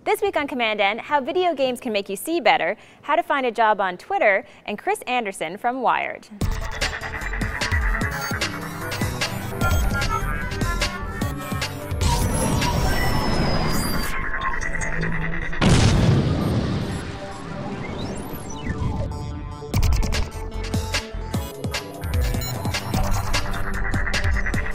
This week on commandN, how video games can make you see better, how to find a job on Twitter, and Chris Anderson from Wired.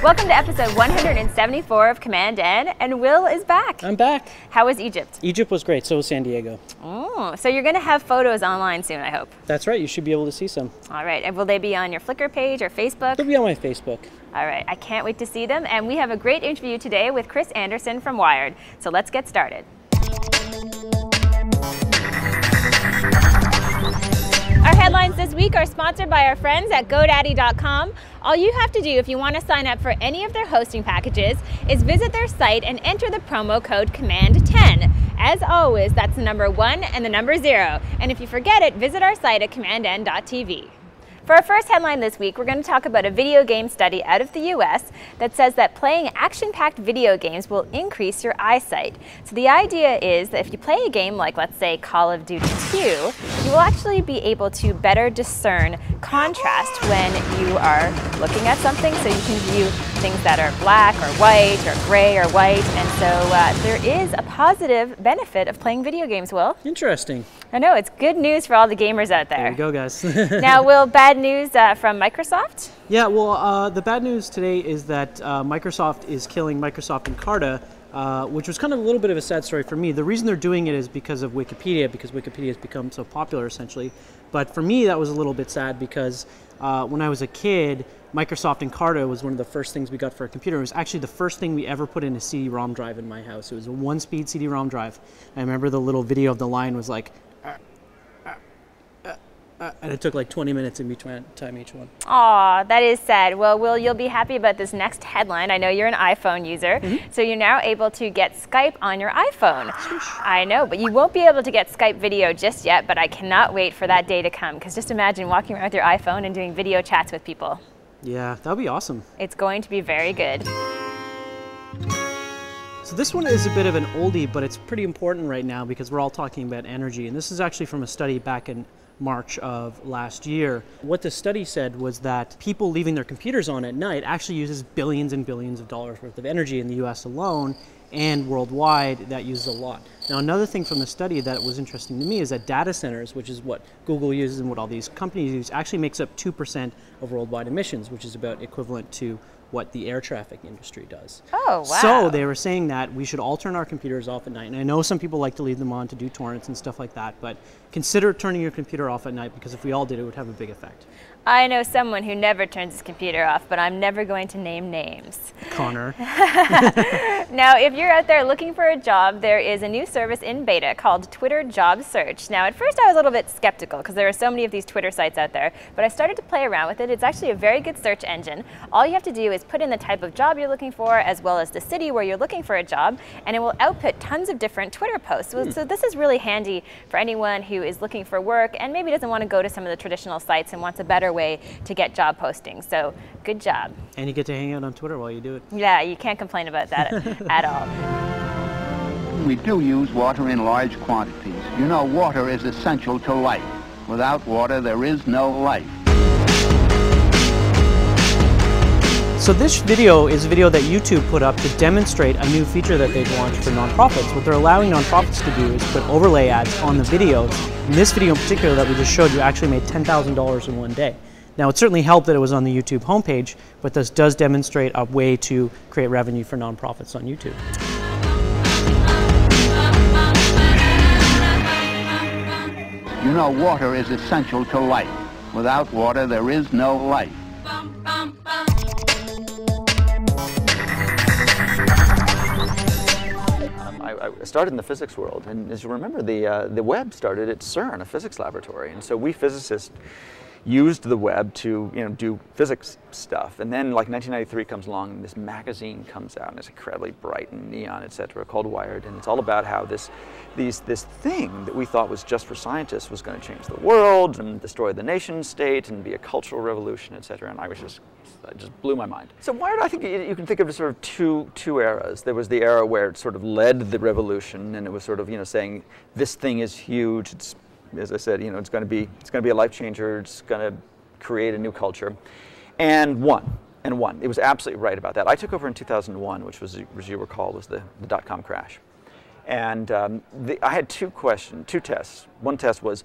Welcome to episode 174 of commandN, and Will is back. I'm back. How was Egypt? Egypt was great, so was San Diego. Oh, so you're going to have photos online soon, I hope. That's right, you should be able to see some. All right, and will they be on your Flickr page or Facebook? They'll be on my Facebook. All right, I can't wait to see them, and we have a great interview today with Chris Anderson from Wired. So let's get started. Our headlines this week are sponsored by our friends at GoDaddy.com. All you have to do if you want to sign up for any of their hosting packages is visit their site and enter the promo code commandN. As always, that's the number 1 and the number 0. And if you forget it, visit our site at commandN.tv. For our first headline this week, we're going to talk about a video game study out of the US that says that playing action-packed video games will increase your eyesight. So the idea is that if you play a game like, let's say, Call of Duty 2, you will actually be able to better discern contrast when you are looking at something, so you can view things that are black or white or gray or white. And so there is a positive benefit of playing video games, Will. Interesting. I know, it's good news for all the gamers out there. There you go, guys. Now, Will, bad news from Microsoft? Yeah, well, the bad news today is that Microsoft is killing Microsoft Encarta, which was kind of a little bit of a sad story for me. The reason they're doing it is because of Wikipedia, because Wikipedia has become so popular, essentially. But for me, that was a little bit sad because when I was a kid, Microsoft Encarta was one of the first things we got for a computer. It was actually the first thing we ever put in a CD-ROM drive in my house. It was a 1-speed CD-ROM drive. I remember the little video of the line was like, and it took like 20 minutes in between time each one. Aw, that is sad. Well, Will, you'll be happy about this next headline. I know you're an iPhone user, so you're now able to get Skype on your iPhone. I know, but you won't be able to get Skype video just yet, but I cannot wait for that day to come, because just imagine walking around with your iPhone and doing video chats with people. Yeah, that would be awesome. It's going to be very good. So this one is a bit of an oldie, but it's pretty important right now because we're all talking about energy. And this is actually from a study back in March of last year. What the study said was that people leaving their computers on at night actually uses billions and billions of dollars worth of energy in the US alone, and worldwide that uses a lot. Now, another thing from the study that was interesting to me is that data centers, which is what Google uses and what all these companies use, actually makes up 2% of worldwide emissions, which is about equivalent to what the air traffic industry does. Oh, wow. So they were saying that we should all turn our computers off at night. And I know some people like to leave them on to do torrents and stuff like that, but consider turning your computer off at night, because if we all did, it would have a big effect. I know someone who never turns his computer off, but I'm never going to name names. Connor. Now, if you're out there looking for a job, there is a new service in beta called Twitter Job Search. Now, at first I was a little bit skeptical because there are so many of these Twitter sites out there, but I started to play around with it. It's actually a very good search engine. All you have to do is put in the type of job you're looking for, as well as the city where you're looking for a job, and it will output tons of different Twitter posts. So this is really handy for anyone who is looking for work and maybe doesn't want to go to some of the traditional sites and wants a better way to get job postings. So good job. And you get to hang out on Twitter while you do it. Yeah, you can't complain about that at all. We do use water in large quantities. You know, water is essential to life. Without water, there is no life. So this video is a video that YouTube put up to demonstrate a new feature that they've launched for nonprofits. What they're allowing nonprofits to do is put overlay ads on the videos. In this video in particular that we just showed you, actually made $10,000 in one day. Now, it certainly helped that it was on the YouTube homepage, but this does demonstrate a way to create revenue for nonprofits on YouTube. You know, water is essential to life. Without water, there is no life. I started in the physics world, and as you remember, the web started at CERN, a physics laboratory, and so we physicists used the web to do physics stuff. And then like 1993 comes along and this magazine comes out and it's incredibly bright and neon, etc., called Wired, and it's all about how this thing that we thought was just for scientists was going to change the world and destroy the nation state and be a cultural revolution, etc. And it just blew my mind. So Wired, I think you can think of as sort of two eras. There was the era where it sort of led the revolution, and it was sort of saying this thing is huge. It's, as I said, it's going to be a life changer. It's going to create a new culture, and won. It was absolutely right about that. I took over in 2001, which was, as you recall, was the dot-com crash. And I had two tests. One test was,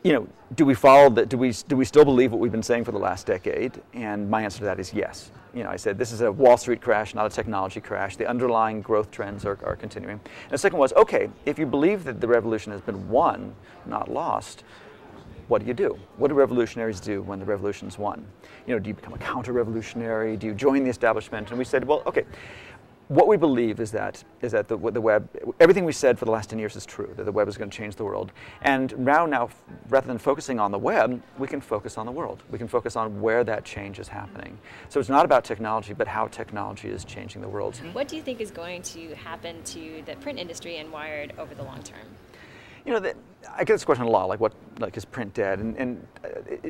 do we follow that? Do we still believe what we've been saying for the last decade? And my answer to that is yes. I said this is a Wall Street crash, not a technology crash. The underlying growth trends are continuing. And the second was, okay, if you believe that the revolution has been won, not lost, what do? What do revolutionaries do when the revolution's won? Do you become a counter-revolutionary? Do you join the establishment? And we said, well, okay. What we believe is that the web, everything we said for the last 10 years is true, that the web is going to change the world. And now, rather than focusing on the web, we can focus on the world. We can focus on where that change is happening. So it's not about technology, but how technology is changing the world. What do you think is going to happen to the print industry and Wired over the long term? I get this question a lot, like is print dead? And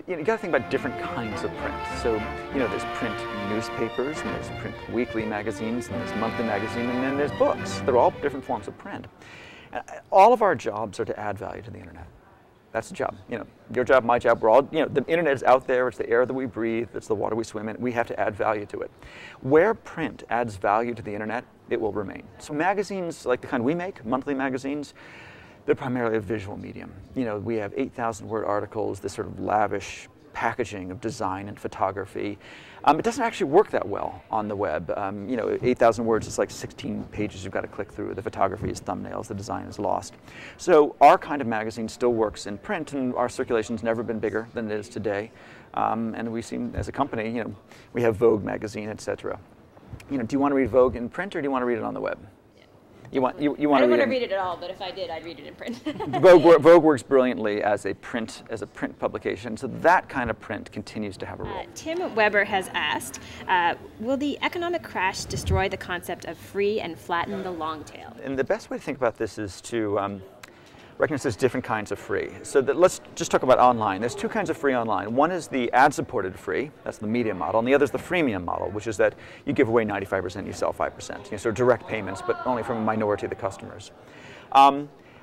you got to think about different kinds of print. So there's print newspapers, and there's print weekly magazines, and there's monthly magazine, and then there's books. They're all different forms of print. And all of our jobs are to add value to the internet. That's the job. Your job, my job. We're all. The internet is out there. It's the air that we breathe. It's the water we swim in. We have to add value to it. Where print adds value to the internet, it will remain. So magazines like the kind we make, monthly magazines, they're primarily a visual medium. We have 8,000-word articles, this sort of lavish packaging of design and photography. It doesn't actually work that well on the web. 8,000 words is like 16 pages you've got to click through. The photography is thumbnails, the design is lost. So our kind of magazine still works in print, and our circulation's never been bigger than it is today. And we seem, as a company, we have Vogue magazine, etc. Do you want to read Vogue in print, or do you want to read it on the web? You want I don't want to read it at all, but if I did, I'd read it in print. Vogue works brilliantly as a print publication, so that kind of print continues to have a role. Tim Weber has asked, will the economic crash destroy the concept of free and flatten the long tail? And the best way to think about this is to recognize there's different kinds of free. So let's just talk about online. There's two kinds of free online. One is the ad-supported free, that's the media model, and the other is the freemium model, which is that you give away 95%, you sell 5%. Sort of direct payments, but only from a minority of the customers.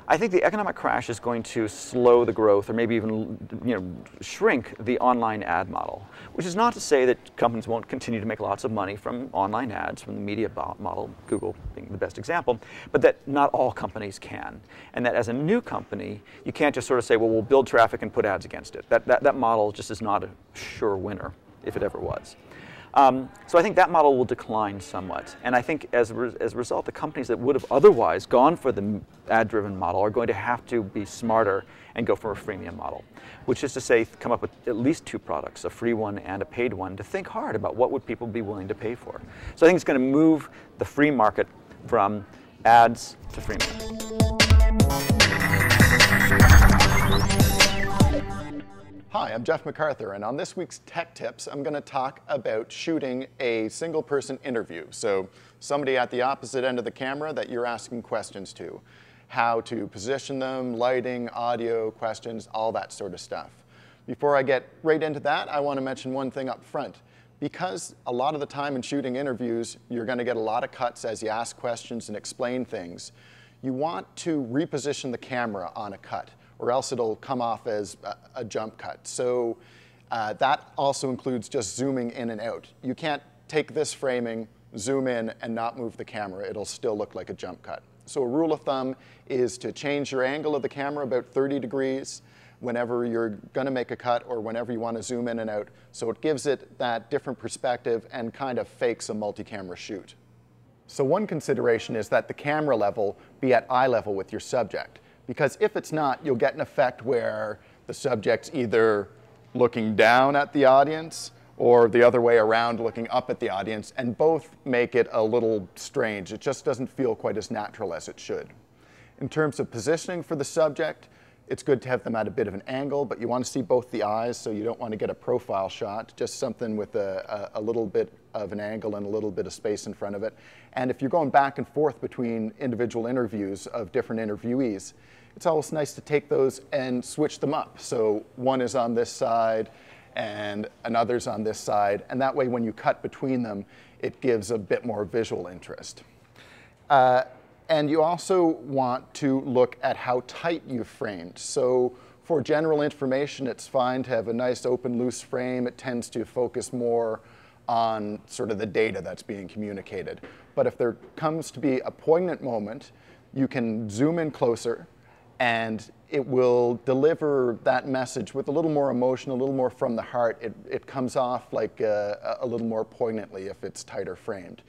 I think the economic crash is going to slow the growth, or maybe even shrink the online ad model, which is not to say that companies won't continue to make lots of money from online ads, from the media model, Google being the best example, but that not all companies can. And that as a new company, you can't just sort of say, well, we'll build traffic and put ads against it. That model just is not a sure winner, if it ever was. So I think that model will decline somewhat. And I think as a result, the companies that would have otherwise gone for the ad-driven model are going to have to be smarter and go for a freemium model, which is to say come up with at least two products, a free one and a paid one, to think hard about what would people be willing to pay for. So I think it's going to move the free market from ads to freemium. Hi, I'm Jeff MacArthur, and on this week's Tech Tips, I'm going to talk about shooting a single-person interview. So somebody at the opposite end of the camera that you're asking questions to. How to position them, lighting, audio, questions, all that sort of stuff. Before I get right into that, I want to mention one thing up front. Because a lot of the time in shooting interviews, you're going to get a lot of cuts as you ask questions and explain things. You want to reposition the camera on a cut, or else it'll come off as a jump cut. So that also includes just zooming in and out. You can't take this framing, zoom in, and not move the camera. It'll still look like a jump cut. So a rule of thumb is to change your angle of the camera about 30 degrees whenever you're going to make a cut or whenever you want to zoom in and out. So it gives it that different perspective and kind of fakes a multi-camera shoot. So one consideration is that the camera level be at eye level with your subject. Because if it's not, you'll get an effect where the subject's either looking down at the audience or the other way around looking up at the audience, and both make it a little strange. It just doesn't feel quite as natural as it should. In terms of positioning for the subject, It's good to have them at a bit of an angle, but you want to see both the eyes, so you don't want to get a profile shot, just something with a little bit of an angle and a little bit of space in front of it. And if you're going back and forth between individual interviews of different interviewees, it's always nice to take those and switch them up. So one is on this side and another's on this side, and that way when you cut between them, it gives a bit more visual interest. And you also want to look at how tight you've framed. So for general information, it's fine to have a nice open, loose frame. It tends to focus more on sort of the data that's being communicated. But if there comes to be a poignant moment, you can zoom in closer, and it will deliver that message with a little more emotion, a little more from the heart. It comes off like a little more poignantly if it's tighter framed.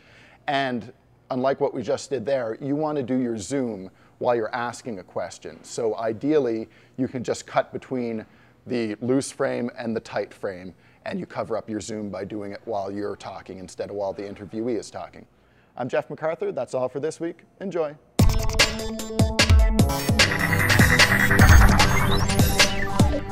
And unlike what we just did there, you want to do your zoom while you're asking a question. So ideally, you can just cut between the loose frame and the tight frame, and you cover up your zoom by doing it while you're talking instead of while the interviewee is talking. I'm Jeff MacArthur. That's all for this week. Enjoy.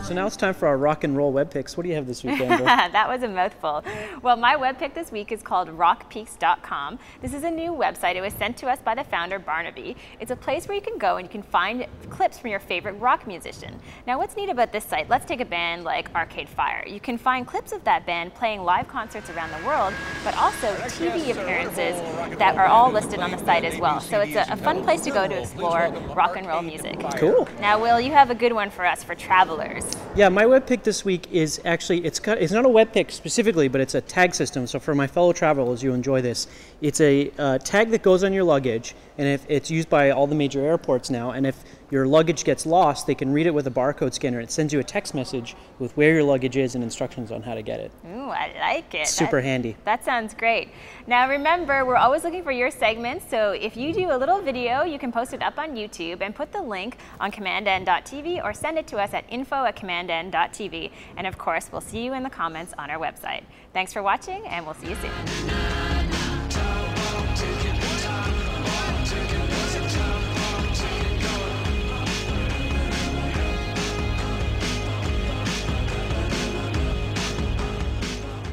So now it's time for our rock and roll web picks. What do you have this week, Amber? That was a mouthful. Well, my web pick this week is called rockpeaks.com. This is a new website. It was sent to us by the founder, Barnaby. It's a place where you can go and you can find clips from your favorite rock musician. Now, what's neat about this site, let's take a band like Arcade Fire. You can find clips of that band playing live concerts around the world, but also TV appearances that are all listed on the site as well. So it's a fun place to go to explore rock and roll music. Cool. Now, Will, you have a good one for us for travelers. Yeah, my web pick this week is actually, it's not a web pick specifically, but it's a tag system. So for my fellow travelers, you enjoy this. It's a tag that goes on your luggage, and if it's used by all the major airports now, and if your luggage gets lost, they can read it with a barcode scanner. It sends you a text message with where your luggage is and instructions on how to get it. Ooh, I like it. Super handy. That sounds great. Now remember, we're always looking for your segments, so if you do a little video, you can post it up on YouTube and put the link on commandN.tv or send it to us at info@commandN.tv. And of course, we'll see you in the comments on our website. Thanks for watching, and we'll see you soon.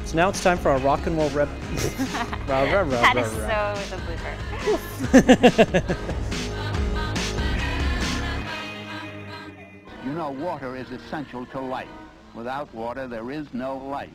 So now it's time for our rock and roll rep. That is so the blooper. You know, water is essential to life. Without water, there is no life.